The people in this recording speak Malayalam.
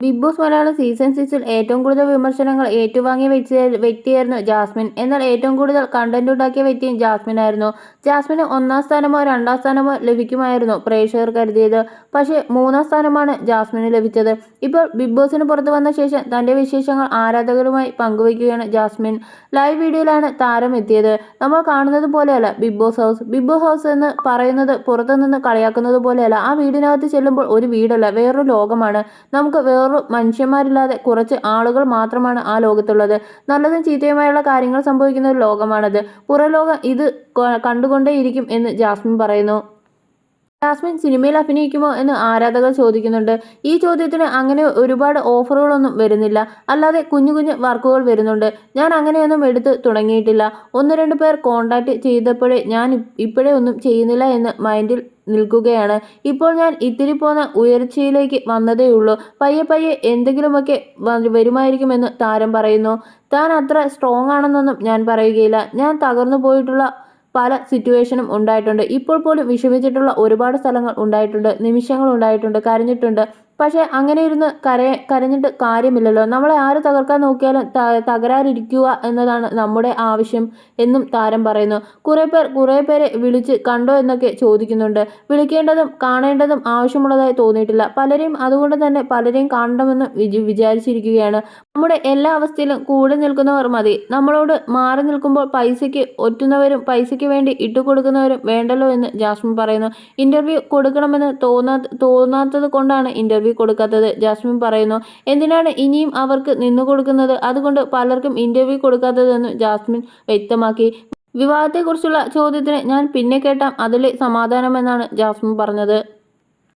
ബിഗ് ബോസ് മലയാളം സീസൺ 6-ൽ ഏറ്റവും കൂടുതൽ വിമർശനങ്ങൾ ഏറ്റുവാങ്ങിയ വ്യക്തിയായിരുന്നു ജാസ്മിൻ. എന്നാൽ ഏറ്റവും കൂടുതൽ കണ്ടന്റ് ഉണ്ടാക്കിയ വ്യക്തിയും ജാസ്മിനായിരുന്നു. ജാസ്മിന് 1-ാം സ്ഥാനമോ 2-ാം സ്ഥാനമോ ലഭിക്കുമായിരുന്നു പ്രേക്ഷകർ കരുതിയത്. പക്ഷേ 3-ാം സ്ഥാനമാണ് ജാസ്മിന് ലഭിച്ചത്. ഇപ്പോൾ ബിഗ് ബോസിന് പുറത്തു വന്ന ശേഷം തന്റെ വിശേഷങ്ങൾ ആരാധകരുമായി പങ്കുവയ്ക്കുകയാണ് ജാസ്മിൻ. ലൈവ് വീഡിയോയിലാണ് താരം എത്തിയത്. നമ്മൾ കാണുന്നത് പോലെയല്ല Bigg Boss house. Bigg Boss house എന്ന് പറയുന്നത് പുറത്തുനിന്ന് കളിയാക്കുന്നത് പോലെയല്ല. ആ വീടിനകത്ത് ചെല്ലുമ്പോൾ ഒരു വീടല്ല, വേറൊരു ലോകമാണ്. നമുക്ക് മനുഷ്യന്മാരില്ലാതെ കുറച്ച് ആളുകൾ മാത്രമാണ് ആ ലോകത്തുള്ളത്. നല്ലതും ചീത്തയുമായുള്ള കാര്യങ്ങൾ സംഭവിക്കുന്ന ഒരു ലോകമാണത്. പുറം ലോകം ഇത് കണ്ടുകൊണ്ടേയിരിക്കും എന്ന് ജാസ്മിൻ പറയുന്നു. ജാസ്മിൻ സിനിമയിൽ അഭിനയിക്കുമോ എന്ന് ആരാധകർ ചോദിക്കുന്നുണ്ട്. ഈ ചോദ്യത്തിന് അങ്ങനെ ഒരുപാട് ഓഫറുകളൊന്നും വരുന്നില്ല. അല്ലാതെ കുഞ്ഞു കുഞ്ഞു വർക്കുകൾ വരുന്നുണ്ട്. ഞാൻ അങ്ങനെയൊന്നും എടുത്ത് തുടങ്ങിയിട്ടില്ല. 1-2 പേർ കോണ്ടാക്ട് ചെയ്തപ്പോഴേ ഞാൻ ഇപ്പോഴേ ഒന്നും ചെയ്യുന്നില്ല എന്ന് മൈൻഡിൽ നിൽക്കുകയാണ്. ഇപ്പോൾ ഞാൻ ഇത്തിരി പോന്ന ഉയർച്ചയിലേക്ക് വന്നതേയുള്ളൂ. പയ്യെ പയ്യെ എന്തെങ്കിലുമൊക്കെ വരുമായിരിക്കുമെന്ന് താരം പറയുന്നു. താൻ അത്ര സ്ട്രോങ് ആണെന്നൊന്നും ഞാൻ പറയുകയില്ല. ഞാൻ തകർന്നു പോയിട്ടുള്ള പല സിറ്റുവേഷനും ഉണ്ടായിട്ടുണ്ട്. ഇപ്പോൾ പോലും വിഷമിച്ചിട്ടുള്ള ഒരുപാട് സ്ഥലങ്ങൾ ഉണ്ടായിട്ടുണ്ട്, നിമിഷങ്ങൾ ഉണ്ടായിട്ടുണ്ട്, കരഞ്ഞിട്ടുണ്ട്. പക്ഷേ അങ്ങനെ ഇരുന്ന് കരഞ്ഞിട്ട് കാര്യമില്ലല്ലോ. നമ്മളെ ആര് തകർക്കാൻ നോക്കിയാലും തകരാതിരിക്കുക എന്നതാണ് നമ്മുടെ ആവശ്യം എന്നും താരം പറയുന്നു. കുറേ പേരെ വിളിച്ച് കണ്ടോ എന്നൊക്കെ ചോദിക്കുന്നുണ്ട്. വിളിക്കേണ്ടതും കാണേണ്ടതും ആവശ്യമുള്ളതായി തോന്നിയിട്ടില്ല. പലരെയും അതുകൊണ്ട് തന്നെ പലരെയും കാണണമെന്ന് വിചാരിച്ചിരിക്കുകയാണ്. നമ്മുടെ എല്ലാ അവസ്ഥയിലും കൂടെ നിൽക്കുന്നവർ മതി. നമ്മളോട് മാറി നിൽക്കുമ്പോൾ പൈസയ്ക്ക് ഒറ്റുന്നവരും പൈസയ്ക്ക് വേണ്ടി ഇട്ടുകൊടുക്കുന്നവരും വേണ്ടല്ലോ എന്ന് ജാസ്മിൻ പറയുന്നു. ഇന്റർവ്യൂ കൊടുക്കണമെന്ന് തോന്നാത്തത് കൊണ്ടാണ് ഇന്റർവ്യൂ കൊടുക്കാത്തത് ജാസ്മിൻ പറയുന്നു. എന്തിനാണ് ഇനിയും അവർക്ക് നിന്നുകൊടുക്കുന്നത്? അതുകൊണ്ട് പലർക്കും ഇന്റർവ്യൂ കൊടുക്കാത്തതെന്ന് ജാസ്മിൻ വ്യക്തമാക്കി. വിവാഹത്തെക്കുറിച്ചുള്ള ചോദ്യത്തിന് ഞാൻ പിന്നെ കേട്ടാം അതിലെ സമാധാനമെന്നാണ് ജാസ്മിൻ പറഞ്ഞത്.